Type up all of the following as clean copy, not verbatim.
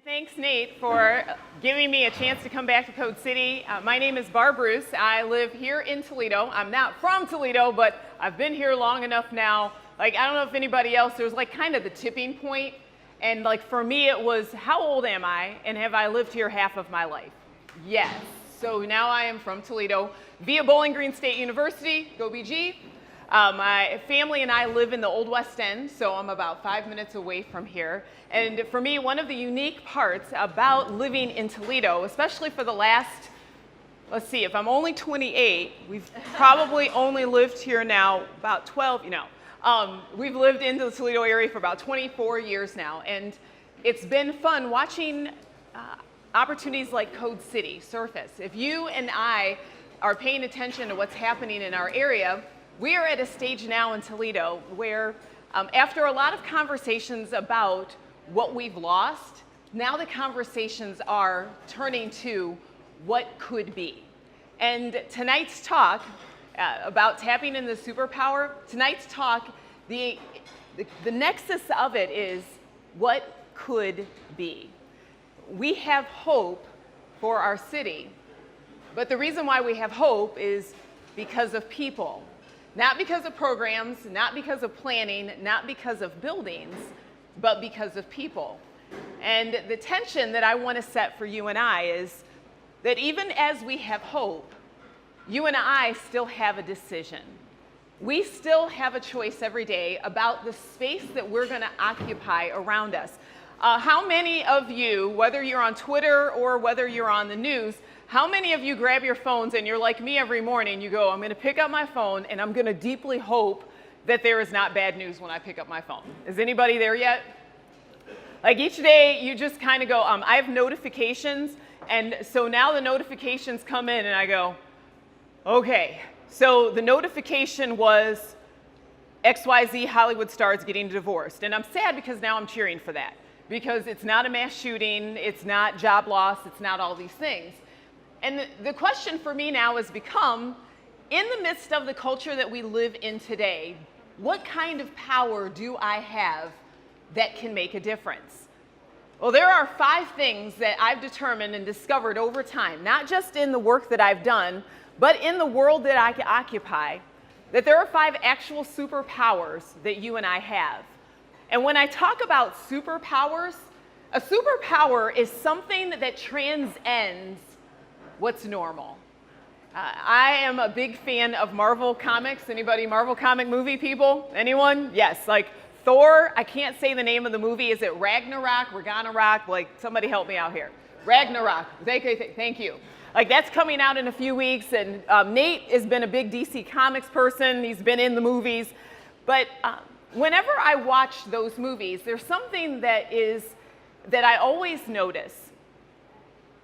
Thanks, Nate, for giving me a chance to come back to Code City. My name is Barb Roose. I live here in Toledo. I'm not from Toledo, but I've been here long enough now. I don't know if anybody else, there was kind of the tipping point. And for me, it was, how old am I? And have I lived here half of my life? Yes. So now I am from Toledo via Bowling Green State University, go BG. My family and I live in the Old West End, so I'm about 5 minutes away from here. And for me, one of the unique parts about living in Toledo, especially for the last, let's see, if I'm only 28, we've probably only lived here now about 12, we've lived in the Toledo area for about 24 years now. And it's been fun watching opportunities like Code City surface. If you and I are paying attention to what's happening in our area, we are at a stage now in Toledo where after a lot of conversations about what we've lost, now the conversations are turning to what could be. And tonight's talk about tapping in the superpower, tonight's talk, the nexus of it is what could be. We have hope for our city, but the reason why we have hope is because of people. Not because of programs, not because of planning, not because of buildings, but because of people. And the tension that I want to set for you and I is that even as we have hope, you and I still have a decision. We still have a choice every day about the space that we're going to occupy around us. How many of you, whether you're on Twitter or whether you're on the news, how many of you grab your phones and you're like me every morning, you go, I'm going to pick up my phone and I'm going to deeply hope that there is not bad news when I pick up my phone? Is anybody there yet? Each day you just kind of go, I have notifications, and so now the notifications come in and I go, okay, so the notification was XYZ Hollywood stars getting divorced. And I'm sad because now I'm cheering for that, because it's not a mass shooting, it's not job loss, it's not all these things. And the question for me now has become, in the midst of the culture that we live in today, what kind of power do I have that can make a difference? Well, there are 5 things that I've determined and discovered over time, not just in the work that I've done, but in the world that I occupy, that there are 5 actual superpowers that you and I have. And when I talk about superpowers, a superpower is something that transcends what's normal. I am a big fan of Marvel comics. Anybody Marvel comic movie people? Anyone? Yes, Thor, I can't say the name of the movie. Is it Ragnarok? Somebody help me out here. Ragnarok, thank you. That's coming out in a few weeks, and Nate has been a big DC Comics person. He's been in the movies. But whenever I watch those movies, there's something that I always notice.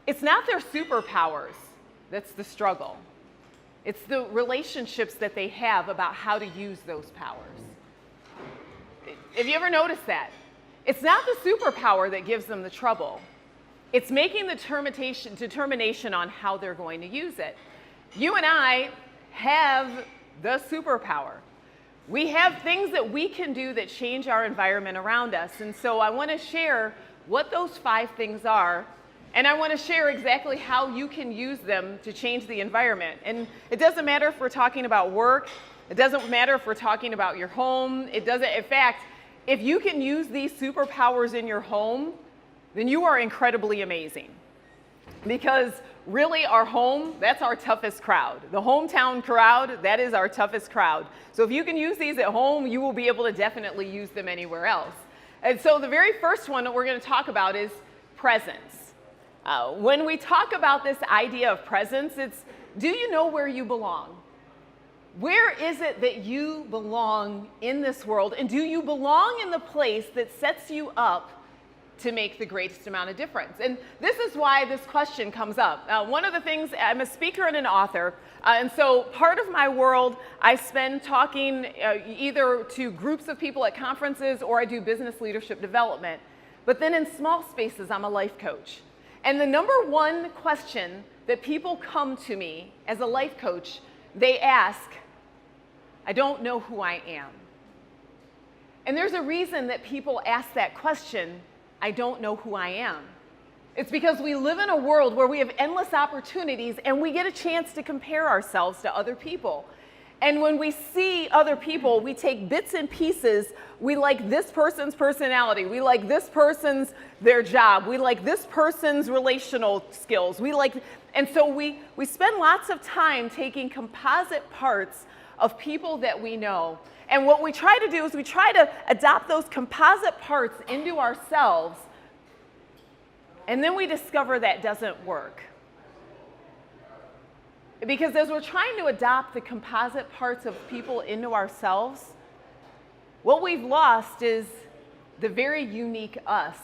It's not their superpowers that's the struggle. It's the relationships that they have about how to use those powers. Have you ever noticed that? It's not the superpower that gives them the trouble. It's making the determination on how they're going to use it. You and I have the superpower. We have things that we can do that change our environment around us. And so I want to share what those 5 things are. And I want to share exactly how you can use them to change the environment. And it doesn't matter if we're talking about work. It doesn't matter if we're talking about your home. In fact, if you can use these superpowers in your home, then you are incredibly amazing. Because really our home, that's our toughest crowd. The hometown crowd, that is our toughest crowd. So if you can use these at home, you will be able to definitely use them anywhere else. And so the very first one that we're going to talk about is presence. When we talk about this idea of presence, it's, do you know where you belong? Where is it that you belong in this world? And do you belong in the place that sets you up to make the greatest amount of difference? And this is why this question comes up. One of the things, I'm a speaker and an author, and so part of my world I spend talking either to groups of people at conferences or I do business leadership development. But then in small spaces, I'm a life coach. And the number one question that people come to me as a life coach, they ask, I don't know who I am. And there's a reason that people ask that question, I don't know who I am. It's because we live in a world where we have endless opportunities and we get a chance to compare ourselves to other people. And when we see other people, we take bits and pieces. We like this person's personality. We like this person's their job. We like this person's relational skills. And so we spend lots of time taking composite parts of people that we know. And what we try to do is we try to adopt those composite parts into ourselves, and then we discover that doesn't work. Because as we're trying to adopt the composite parts of people into ourselves, what we've lost is the very unique us.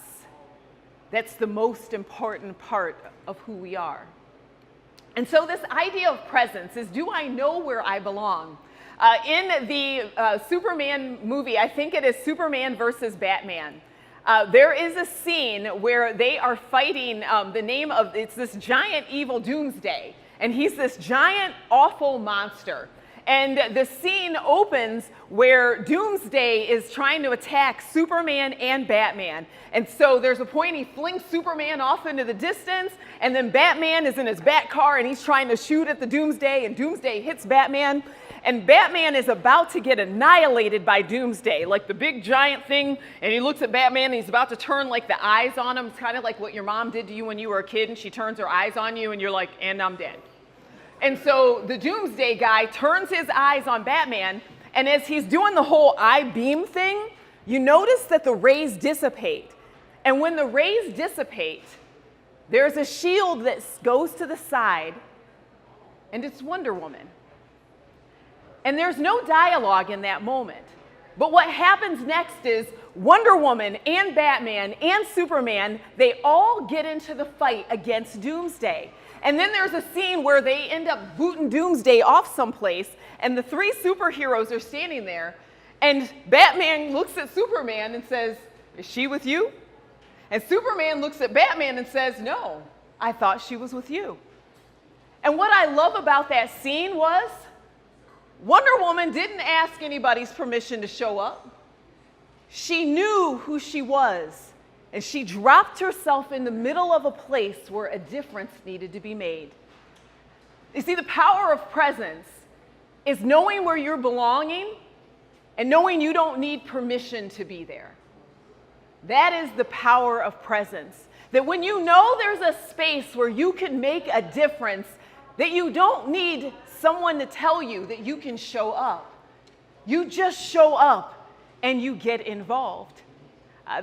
That's the most important part of who we are. And so this idea of presence is, do I know where I belong? In the Superman movie, I think it is Superman versus Batman, there is a scene where they are fighting it's this giant evil Doomsday. And he's this giant, awful monster. And the scene opens where Doomsday is trying to attack Superman and Batman. And so there's a point he flings Superman off into the distance, and then Batman is in his bat car and he's trying to shoot at the Doomsday, and Doomsday hits Batman. And Batman is about to get annihilated by Doomsday, like the big giant thing, and he looks at Batman and he's about to turn like the eyes on him. It's kind of like what your mom did to you when you were a kid, and she turns her eyes on you and you're like, and I'm dead. And so the Doomsday guy turns his eyes on Batman, and as he's doing the whole eye beam thing, you notice that the rays dissipate. And when the rays dissipate, there's a shield that goes to the side, and it's Wonder Woman. And there's no dialogue in that moment. But what happens next is Wonder Woman and Batman and Superman, they all get into the fight against Doomsday. And then there's a scene where they end up booting Doomsday off someplace, and the three superheroes are standing there, and Batman looks at Superman and says, "Is she with you?" And Superman looks at Batman and says, "No, I thought she was with you." And what I love about that scene was Wonder Woman didn't ask anybody's permission to show up. She knew who she was, and she dropped herself in the middle of a place where a difference needed to be made. You see, the power of presence is knowing where you're belonging and knowing you don't need permission to be there. That is the power of presence. That when you know there's a space where you can make a difference, that you don't need someone to tell you that you can show up. You just show up and you get involved.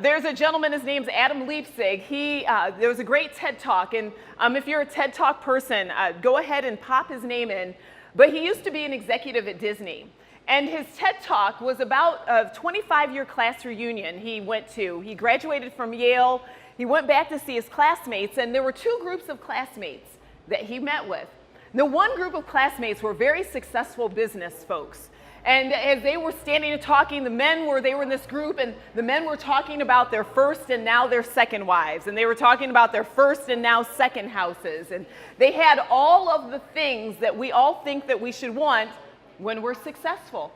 There's a gentleman, his name's Adam Leipzig. There was a great TED Talk, and if you're a TED Talk person, go ahead and pop his name in. But he used to be an executive at Disney. And his TED Talk was about a 25-year class reunion he went to. He graduated from Yale. He went back to see his classmates, and there were two groups of classmates that he met with. The one group of classmates were very successful business folks. And as they were standing and talking, they were in this group, and the men were talking about their first and now their second wives. And they were talking about their first and now second houses. And they had all of the things that we all think that we should want when we're successful.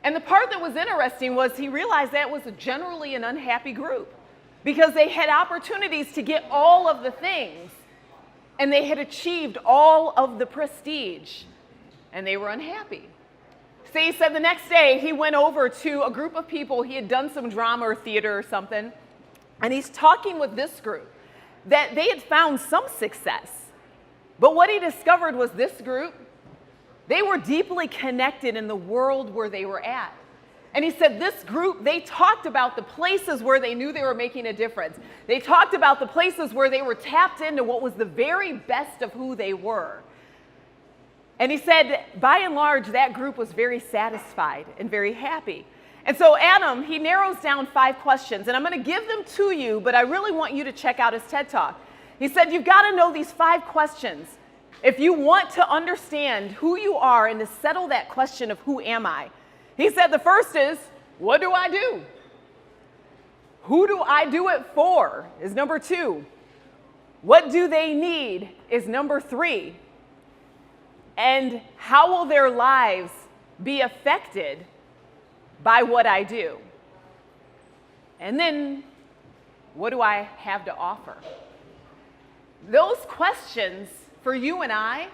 And the part that was interesting was he realized that was generally an unhappy group because they had opportunities to get all of the things, and they had achieved all of the prestige, and they were unhappy. So he said the next day he went over to a group of people. He had done some drama or theater or something, and he's talking with this group that they had found some success. But what he discovered was this group, they were deeply connected in the world where they were at. And he said this group, they talked about the places where they knew they were making a difference. They talked about the places where they were tapped into what was the very best of who they were. And he said, by and large, that group was very satisfied and very happy. And so Adam, he narrows down 5 questions, and I'm going to give them to you, but I really want you to check out his TED Talk. He said, you've got to know these 5 questions if you want to understand who you are and to settle that question of who am I. He said the first is, what do I do? Who do I do it for is number 2. What do they need is number 3. And how will their lives be affected by what I do? And then, what do I have to offer? those questions for you and I,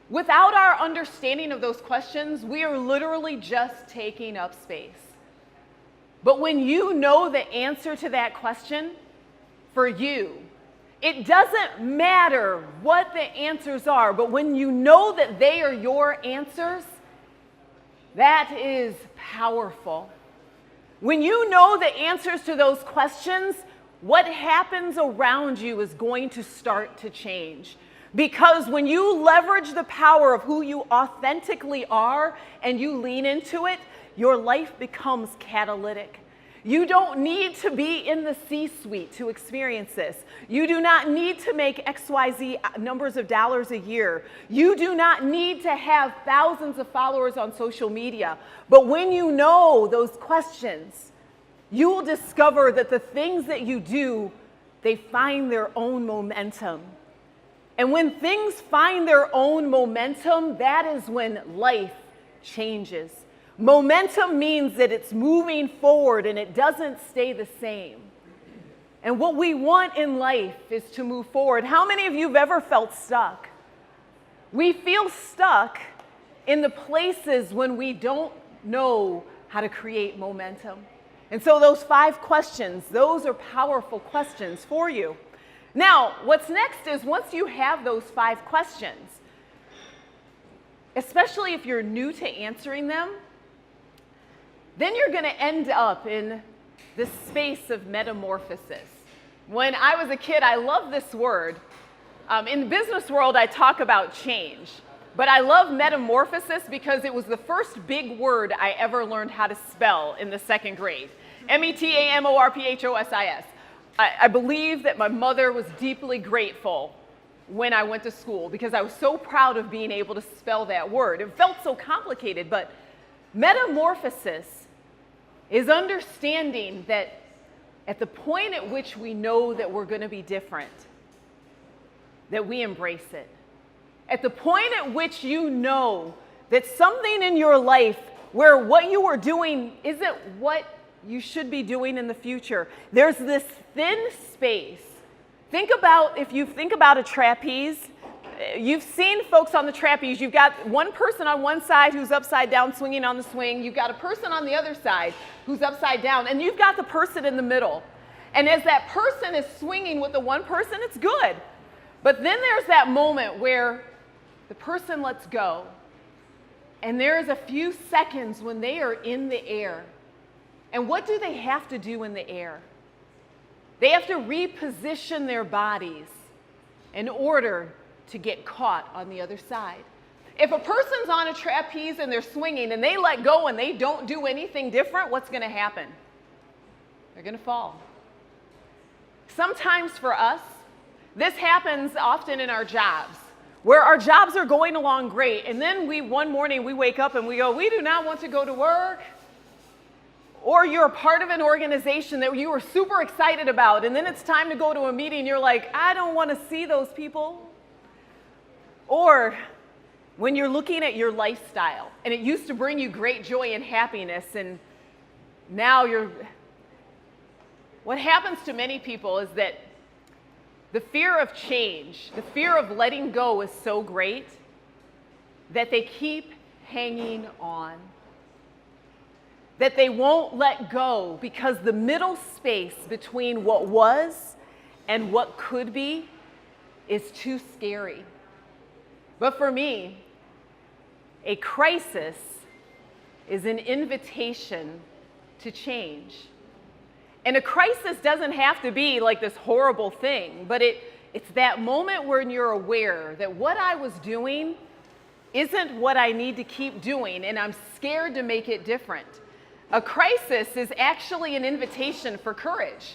without our understanding of those questions, we are literally just taking up space. But when you know the answer to that question, for you, it doesn't matter what the answers are, but when you know that they are your answers, that is powerful. When you know the answers to those questions, what happens around you is going to start to change. Because when you leverage the power of who you authentically are and you lean into it, your life becomes catalytic. You don't need to be in the C-suite to experience this. You do not need to make XYZ numbers of dollars a year. You do not need to have thousands of followers on social media. But when you know those questions, you will discover that the things that you do, they find their own momentum. And when things find their own momentum, that is when life changes. Momentum means that it's moving forward and it doesn't stay the same. And what we want in life is to move forward. How many of you have ever felt stuck? We feel stuck in the places when we don't know how to create momentum. And so those 5 questions, those are powerful questions for you. Now, what's next is once you have those 5 questions, especially if you're new to answering them, then you're going to end up in this space of metamorphosis. When I was a kid, I love this word. In the business world, I talk about change. But I love metamorphosis because it was the first big word I ever learned how to spell in the 2nd grade. METAMORPHOSIS. I believe that my mother was deeply grateful when I went to school because I was so proud of being able to spell that word. It felt so complicated, but metamorphosis is understanding that at the point at which we know that we're going to be different, that we embrace it. At the point at which you know that something in your life where what you are doing isn't what you should be doing in the future, there's this thin space. If you think about a trapeze, you've seen folks on the trapeze. You've got one person on one side who's upside down swinging on the swing. You've got a person on the other side who's upside down. And you've got the person in the middle. And as that person is swinging with the one person, it's good. But then there's that moment where the person lets go. And there's a few seconds when they are in the air. And what do they have to do in the air? They have to reposition their bodies in order to get caught on the other side. If a person's on a trapeze and they're swinging and they let go and they don't do anything different, what's going to happen? They're going to fall. Sometimes for us, this happens often in our jobs, where our jobs are going along great, and then one morning we wake up and we go, we do not want to go to work. Or you're a part of an organization that you were super excited about, and then it's time to go to a meeting, you're like, I don't want to see those people. Or when you're looking at your lifestyle, and it used to bring you great joy and happiness, and now what happens to many people is that the fear of change, the fear of letting go is so great that they keep hanging on. That they won't let go because the middle space between what was and what could be is too scary. But for me, a crisis is an invitation to change. And a crisis doesn't have to be like this horrible thing, but it's that moment when you're aware that what I was doing isn't what I need to keep doing, and I'm scared to make it different. A crisis is actually an invitation for courage.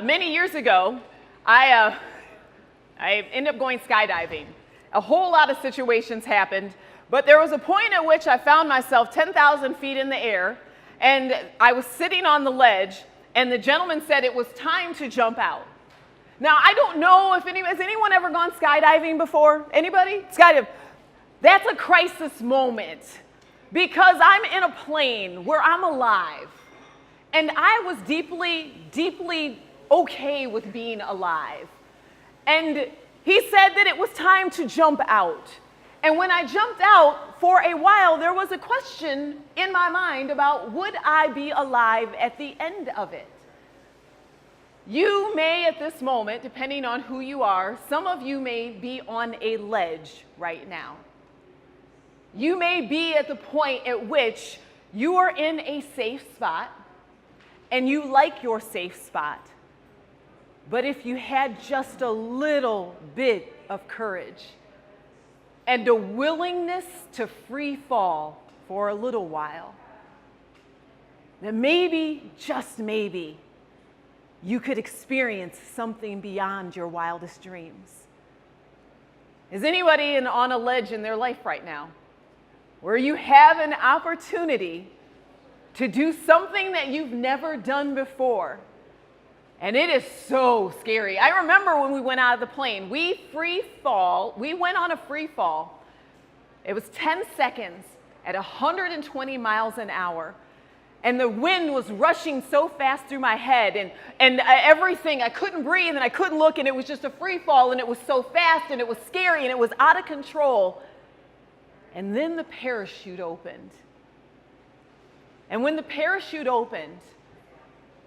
Many years ago, I ended up going skydiving. A whole lot of situations happened, but there was a point at which I found myself 10,000 feet in the air, and I was sitting on the ledge, and the gentleman said it was time to jump out. Now, I don't know if has anyone ever gone skydiving before? Anybody? Skydive. That's a crisis moment. Because I'm in a plane where I'm alive. And I was deeply, deeply okay with being alive. And he said that it was time to jump out. And when I jumped out, for a while, there was a question in my mind about would I be alive at the end of it? You may, at this moment, depending on who you are, some of you may be on a ledge right now. You may be at the point at which you are in a safe spot, and you like your safe spot. But if you had just a little bit of courage and a willingness to free fall for a little while, then maybe, just maybe, you could experience something beyond your wildest dreams. Is anybody on a ledge in their life right now where you have an opportunity to do something that you've never done before? And it is so scary. I remember when we went out of the plane, we went on a free fall. It was 10 seconds at 120 miles an hour. And the wind was rushing so fast through my head, and everything, I couldn't breathe and I couldn't look, and it was just a free fall, and it was so fast and it was scary and it was out of control. And then the parachute opened. And when the parachute opened,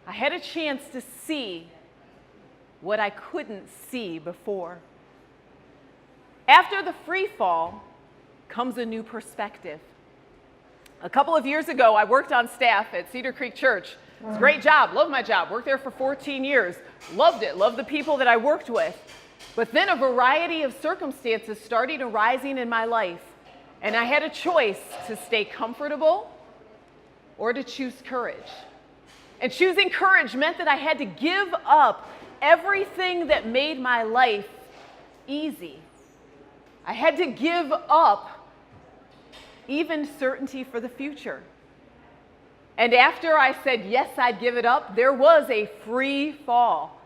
I had a chance to see what I couldn't see before. After the free fall comes a new perspective. A couple of years ago, I worked on staff at Cedar Creek Church. It was a great job, loved my job, worked there for 14 years, loved it, loved the people that I worked with. But then a variety of circumstances started arising in my life, and I had a choice to stay comfortable or to choose courage. And choosing courage meant that I had to give up everything that made my life easy. I had to give up even certainty for the future. And after I said yes, I'd give it up, there was a free fall.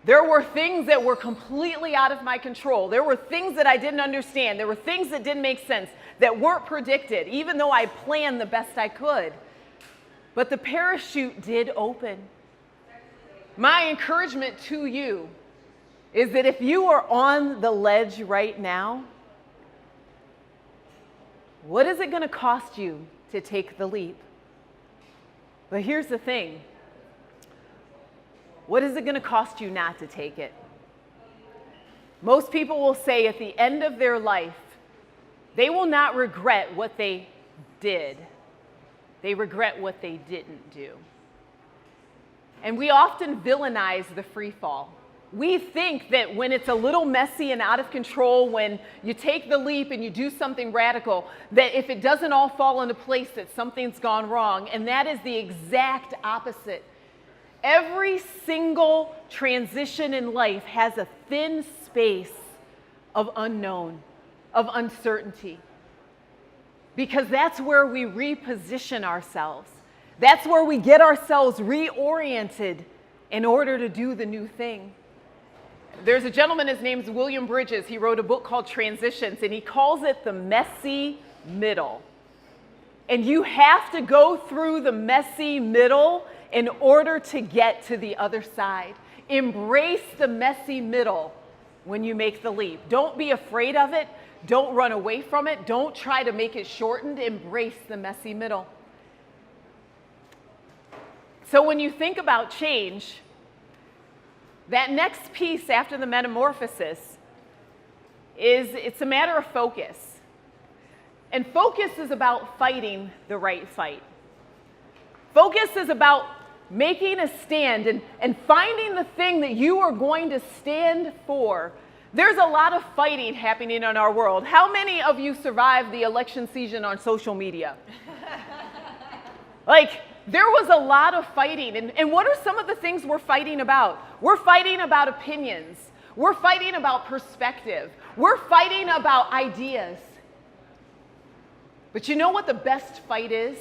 There were things that were completely out of my control. There were things that I didn't understand. There were things that didn't make sense, that weren't predicted, even though I planned the best I could. But the parachute did open. My encouragement to you is that if you are on the ledge right now, what is it going to cost you to take the leap? But here's the thing. What is it going to cost you not to take it? Most people will say at the end of their life, they will not regret what they did. They regret what they didn't do. And we often villainize the free fall. We think that when it's a little messy and out of control, when you take the leap and you do something radical, that if it doesn't all fall into place, that something's gone wrong. And that is the exact opposite. Every single transition in life has a thin space of unknown, of uncertainty. Because that's where we reposition ourselves. That's where we get ourselves reoriented in order to do the new thing. There's a gentleman, his name's William Bridges. He wrote a book called Transitions, and he calls it the messy middle. And you have to go through the messy middle in order to get to the other side. Embrace the messy middle when you make the leap. Don't be afraid of it. Don't run away from it. Don't try to make it shortened. Embrace the messy middle. So when you think about change, that next piece after the metamorphosis it's a matter of focus. And focus is about fighting the right fight. Focus is about making a stand and finding the thing that you are going to stand for. There's a lot of fighting happening in our world. How many of you survived the election season on social media? There was a lot of fighting. And what are some of the things we're fighting about? We're fighting about opinions. We're fighting about perspective. We're fighting about ideas. But you know what the best fight is?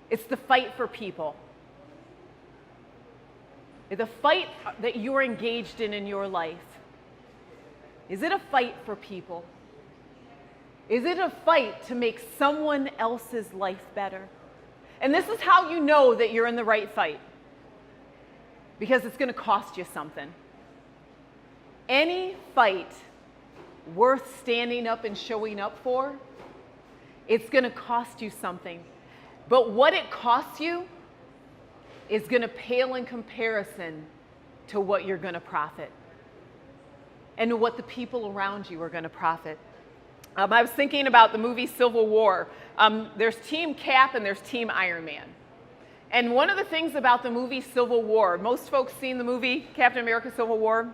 It's the fight for people. The fight that you're engaged in your life. Is it a fight for people? Is it a fight to make someone else's life better? And this is how you know that you're in the right fight. Because it's going to cost you something. Any fight worth standing up and showing up for, it's going to cost you something. But what it costs you is going to pale in comparison to what you're going to profit and to what the people around you are going to profit. I was thinking about the movie Civil War. There's Team Cap and there's Team Iron Man. And one of the things about the movie Civil War, most folks seen the movie Captain America Civil War.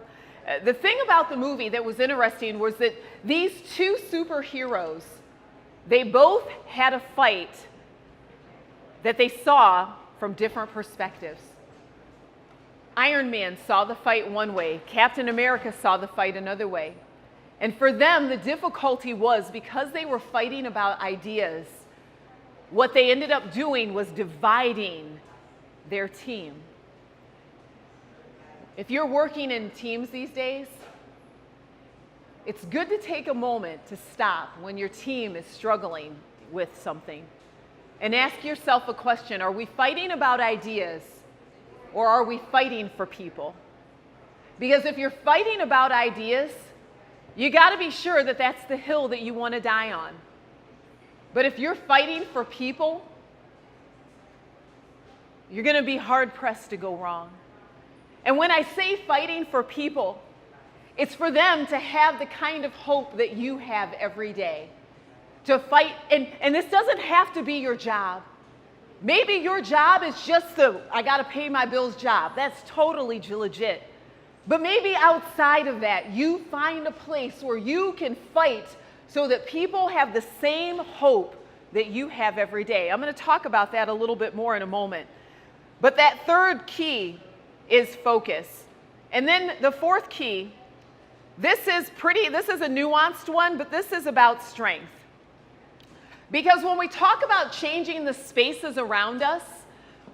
The thing about the movie that was interesting was that these two superheroes, they both had a fight that they saw from different perspectives. Iron Man saw the fight one way. Captain America saw the fight another way. And for them, the difficulty was because they were fighting about ideas, what they ended up doing was dividing their team. If you're working in teams these days, it's good to take a moment to stop when your team is struggling with something and ask yourself a question. Are we fighting about ideas or are we fighting for people? Because if you're fighting about ideas, you got to be sure that that's the hill that you want to die on. But if you're fighting for people, you're going to be hard-pressed to go wrong. And when I say fighting for people, it's for them to have the kind of hope that you have every day. To fight, and this doesn't have to be your job. Maybe your job is just the, I got to pay my bills job. That's totally legit. But maybe outside of that, you find a place where you can fight so that people have the same hope that you have every day. I'm going to talk about that a little bit more in a moment. But that third key is focus. And then the fourth key, this is a nuanced one, but this is about strength. Because when we talk about changing the spaces around us,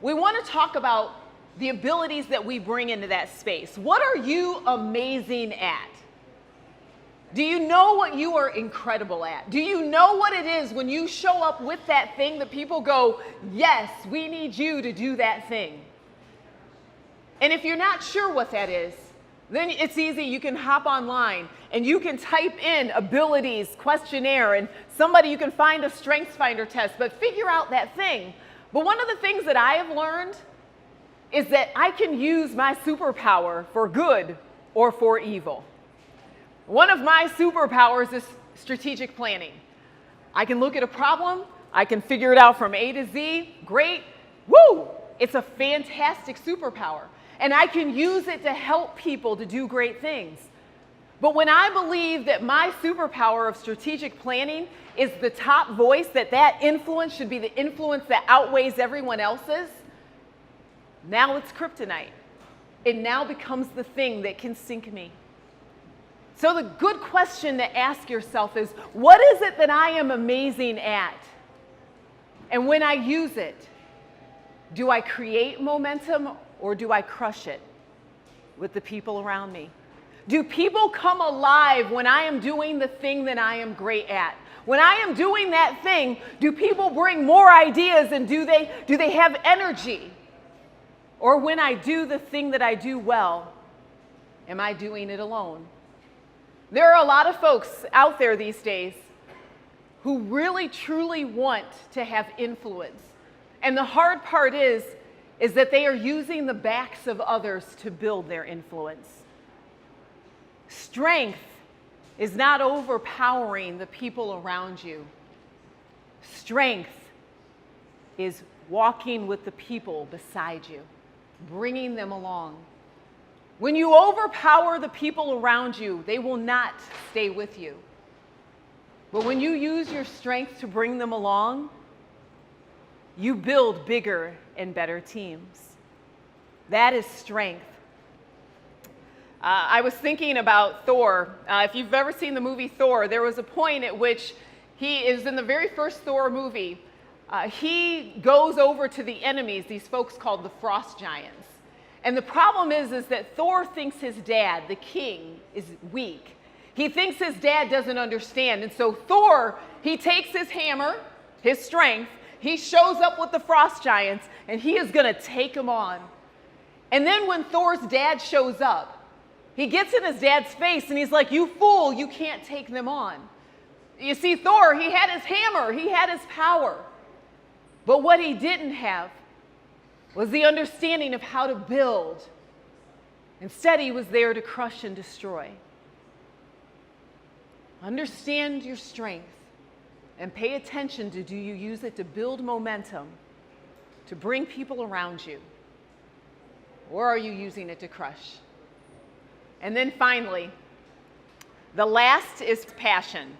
we want to talk about the abilities that we bring into that space. What are you amazing at? Do you know what you are incredible at? Do you know what it is when you show up with that thing that people go, yes, we need you to do that thing? And if you're not sure what that is, then it's easy. You can hop online and you can type in abilities questionnaire and you can find a strengths finder test, but figure out that thing. But one of the things that I have learned is that I can use my superpower for good or for evil. One of my superpowers is strategic planning. I can look at a problem, I can figure it out from A to Z, great, woo! It's a fantastic superpower. And I can use it to help people to do great things. But when I believe that my superpower of strategic planning is the top voice, that influence should be the influence that outweighs everyone else's, now it's kryptonite. It now becomes the thing that can sink me. So the good question to ask yourself is, what is it that I am amazing at? And when I use it, do I create momentum or do I crush it with the people around me? Do people come alive when I am doing the thing that I am great at? When I am doing that thing, do people bring more ideas and do they have energy? Or when I do the thing that I do well, am I doing it alone? There are a lot of folks out there these days who really truly want to have influence. And the hard part is that they are using the backs of others to build their influence. Strength is not overpowering the people around you. Strength is walking with the people beside you, bringing them along. When you overpower the people around you, they will not stay with you. But when you use your strength to bring them along, you build bigger and better teams. That is strength. I was thinking about Thor. If you've ever seen the movie Thor, there was a point at which he is in the very first Thor movie. He goes over to the enemies, these folks called the Frost Giants. And the problem is that Thor thinks his dad, the king, is weak. He thinks his dad doesn't understand. And so Thor, he takes his hammer, his strength, he shows up with the Frost Giants, and he is going to take them on. And then when Thor's dad shows up, He gets in his dad's face and he's like, "You fool, you can't take them on." You see, Thor, he had his hammer, he had his power. But what he didn't have was the understanding of how to build. Instead, he was there to crush and destroy. Understand your strength and pay attention to, do you use it to build momentum, to bring people around you, or are you using it to crush? And then finally, the last is passion.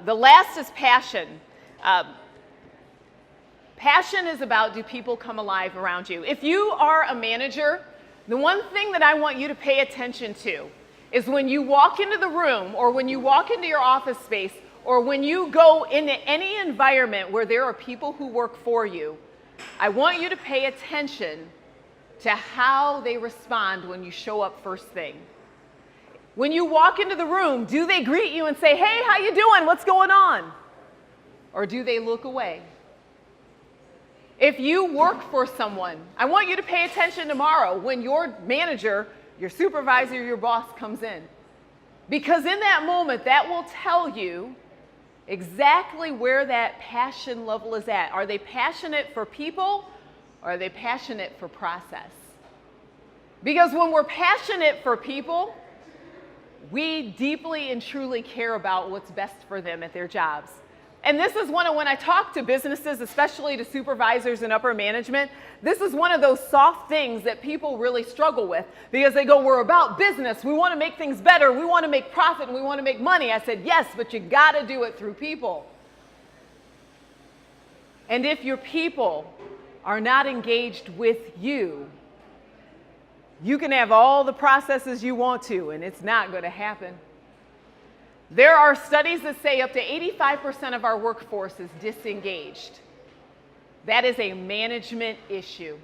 The last is passion. Passion is about, do people come alive around you? If you are a manager, the one thing that I want you to pay attention to is when you walk into the room, or when you walk into your office space, or when you go into any environment where there are people who work for you, I want you to pay attention to how they respond when you show up first thing. When you walk into the room, do they greet you and say, "Hey, how you doing? What's going on?" Or do they look away? If you work for someone, I want you to pay attention tomorrow when your manager, your supervisor, your boss comes in. Because in that moment, that will tell you exactly where that passion level is at. Are they passionate for people, or are they passionate for process? Because when we're passionate for people, we deeply and truly care about what's best for them at their jobs. And this is when I talk to businesses, especially to supervisors and upper management, this is one of those soft things that people really struggle with, because they go, "We're about business. We want to make things better. We want to make profit and we want to make money." I said, yes, but you got to do it through people. And if your people are not engaged with you, you can have all the processes you want to, and it's not going to happen. There are studies that say up to 85% of our workforce is disengaged. That is a management issue.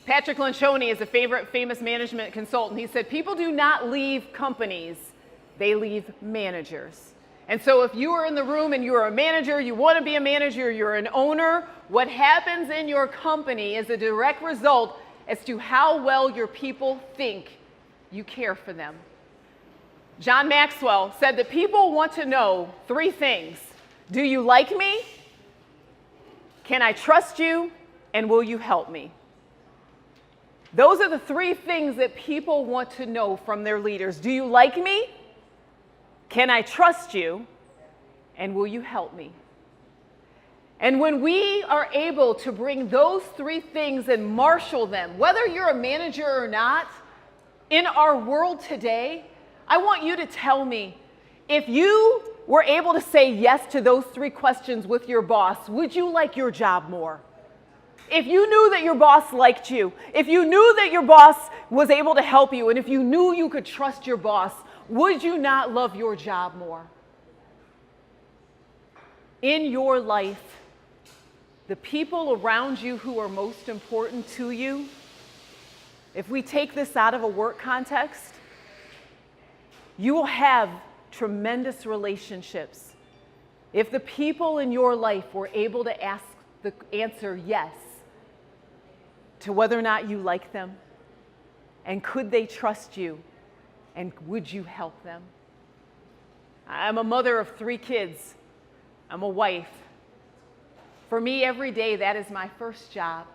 Patrick Lencioni is a famous management consultant. He said, people do not leave companies, they leave managers. And so if you are in the room and you are a manager, you want to be a manager, you're an owner, what happens in your company is a direct result as to how well your people think you care for them. John Maxwell said that people want to know three things. Do you like me? Can I trust you? And will you help me? Those are the three things that people want to know from their leaders. Do you like me? Can I trust you? And will you help me? And when we are able to bring those three things and marshal them, whether you're a manager or not, in our world today, I want you to tell me, if you were able to say yes to those three questions with your boss, would you like your job more? If you knew that your boss liked you, if you knew that your boss was able to help you, and if you knew you could trust your boss, would you not love your job more? In your life, the people around you who are most important to you, if we take this out of a work context, you will have tremendous relationships if the people in your life were able to answer yes to whether or not you like them, and could they trust you, and would you help them? I'm a mother of 3 kids. I'm a wife. For me, every day, that is my first job,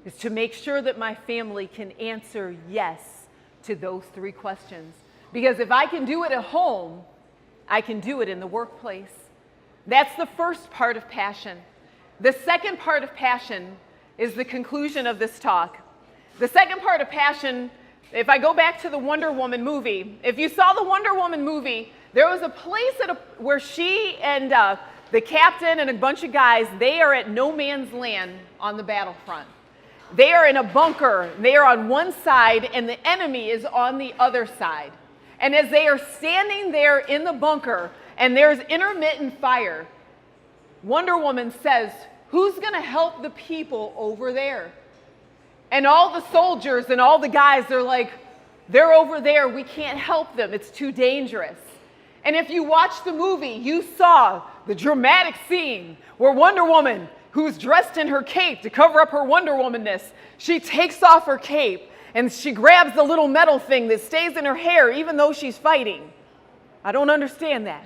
is to make sure that my family can answer yes to those 3 questions. Because if I can do it at home, I can do it in the workplace. That's the first part of passion. The second part of passion is the conclusion of this talk. The second part of passion, if I go back to the Wonder Woman movie, if you saw the Wonder Woman movie, there was a place where she and the captain and a bunch of guys, they are at no man's land on the battlefront. They are in a bunker. They are on one side, and the enemy is on the other side. And as they are standing there in the bunker, and there's intermittent fire, Wonder Woman says, "Who's going to help the people over there?" And all the soldiers and all the guys, they're like, "They're over there. We can't help them. It's too dangerous." And if you watch the movie, you saw the dramatic scene where Wonder Woman, who's dressed in her cape to cover up her Wonder Woman-ness, she takes off her cape and she grabs the little metal thing that stays in her hair even though she's fighting. I don't understand that.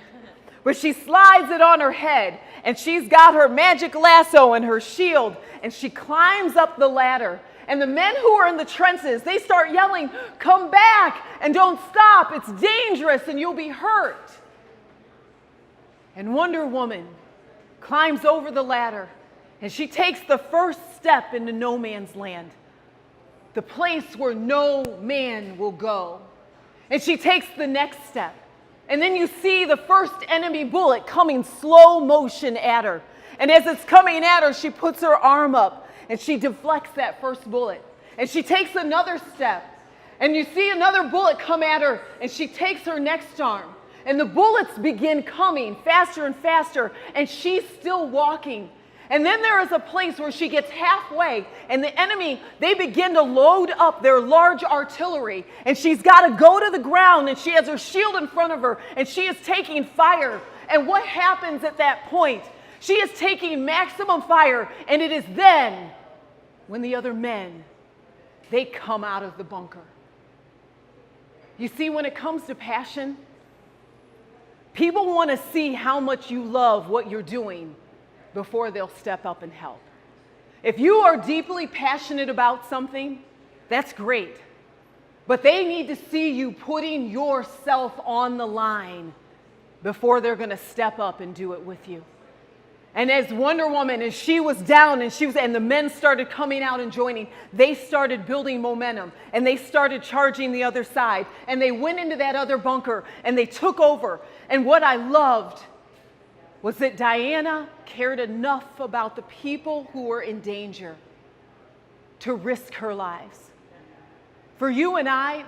But she slides it on her head, and she's got her magic lasso and her shield, and she climbs up the ladder. And the men who are in the trenches, they start yelling, "Come back and don't stop. It's dangerous and you'll be hurt." And Wonder Woman climbs over the ladder, and she takes the first step into no man's land, the place where no man will go. And she takes the next step. And then you see the first enemy bullet coming slow motion at her. And as it's coming at her, she puts her arm up and she deflects that first bullet. And she takes another step. And you see another bullet come at her, and she takes her next arm. And the bullets begin coming faster and faster, and she's still walking. And then there is a place where she gets halfway, and the enemy, they begin to load up their large artillery, and she's got to go to the ground, and she has her shield in front of her, and she is taking fire. And what happens at that point? She is taking maximum fire, and it is then when the other men, they come out of the bunker. You see, when it comes to passion, people want to see how much you love what you're doing before they'll step up and help. If you are deeply passionate about something, that's great. But they need to see you putting yourself on the line before they're going to step up and do it with you. And as Wonder Woman, as she was down and the men started coming out and joining, they started building momentum, and they started charging the other side, and they went into that other bunker and they took over. And what I loved was that Diana cared enough about the people who were in danger to risk her lives. For you and I,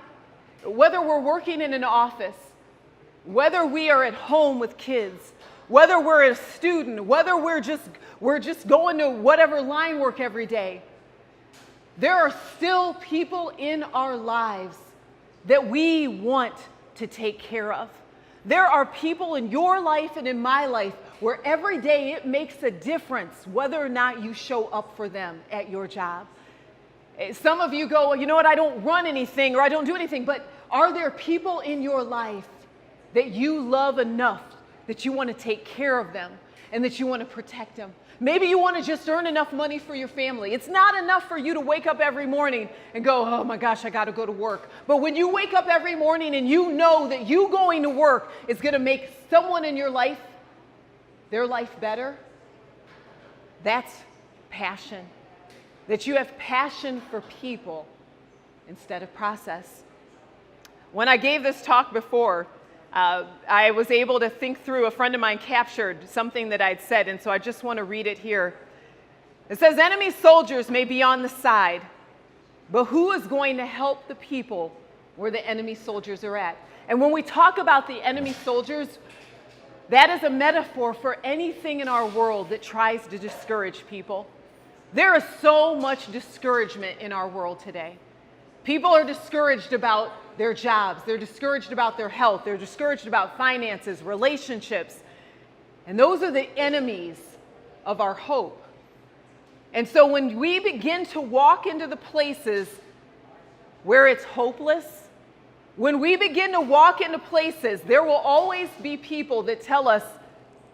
whether we're working in an office, whether we are at home with kids, whether we're a student, whether we're just going to whatever line work every day, there are still people in our lives that we want to take care of. There are people in your life and in my life where every day it makes a difference whether or not you show up for them at your job. Some of you go, you know what, I don't run anything or I don't do anything, but are there people in your life that you love enough that you want to take care of them and that you want to protect them? Maybe you want to just earn enough money for your family. It's not enough for you to wake up every morning and go, oh my gosh, I got to go to work. But when you wake up every morning and you know that you going to work is going to make someone in your life, their life better, that's passion. That you have passion for people instead of process. When I gave this talk before, I was able to think through, a friend of mine captured something that I'd said, and so I just want to read it here. It says, enemy soldiers may be on the side, but who is going to help the people where the enemy soldiers are at? And when we talk about the enemy soldiers, that is a metaphor for anything in our world that tries to discourage people. There is so much discouragement in our world today. People are discouraged about their jobs. They're discouraged about their health. They're discouraged about finances, relationships. And those are the enemies of our hope. And so when we begin to walk into the places where it's hopeless, when we begin to walk into places, there will always be people that tell us,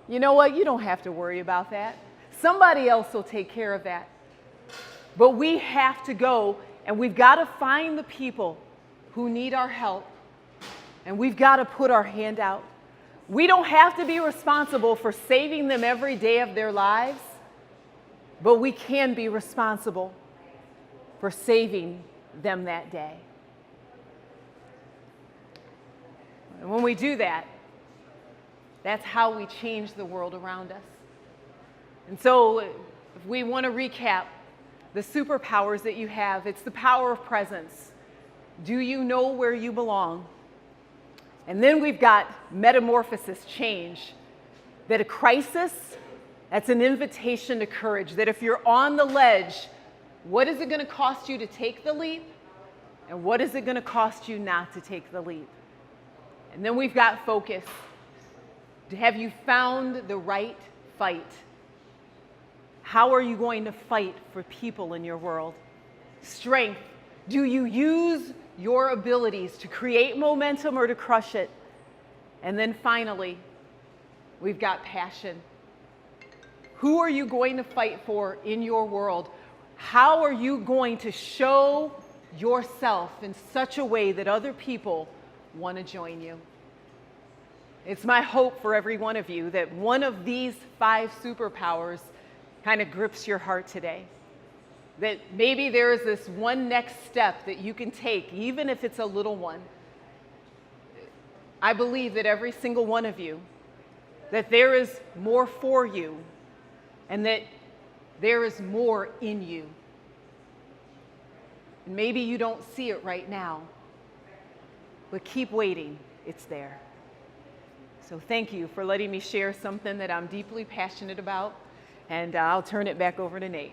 you know what, you don't have to worry about that. Somebody else will take care of that. But we have to go, and we've got to find the people who need our help, and we've got to put our hand out. We don't have to be responsible for saving them every day of their lives, but we can be responsible for saving them that day. And when we do that, that's how we change the world around us. And so if we want to recap the superpowers that you have, it's the power of presence. Do you know where you belong? And then we've got metamorphosis, change. That a crisis, that's an invitation to courage. That if you're on the ledge, what is it going to cost you to take the leap? And what is it going to cost you not to take the leap? And then we've got focus. Have you found the right fight? How are you going to fight for people in your world? Strength. Do you use your abilities to create momentum or to crush it? And then finally, we've got passion. Who are you going to fight for in your world? How are you going to show yourself in such a way that other people want to join you? It's my hope for every one of you that one of these 5 superpowers kind of grips your heart today. That maybe there is this one next step that you can take, even if it's a little one. I believe that every single one of you, that there is more for you and that there is more in you. And maybe you don't see it right now, but keep waiting, it's there. So thank you for letting me share something that I'm deeply passionate about, and I'll turn it back over to Nate.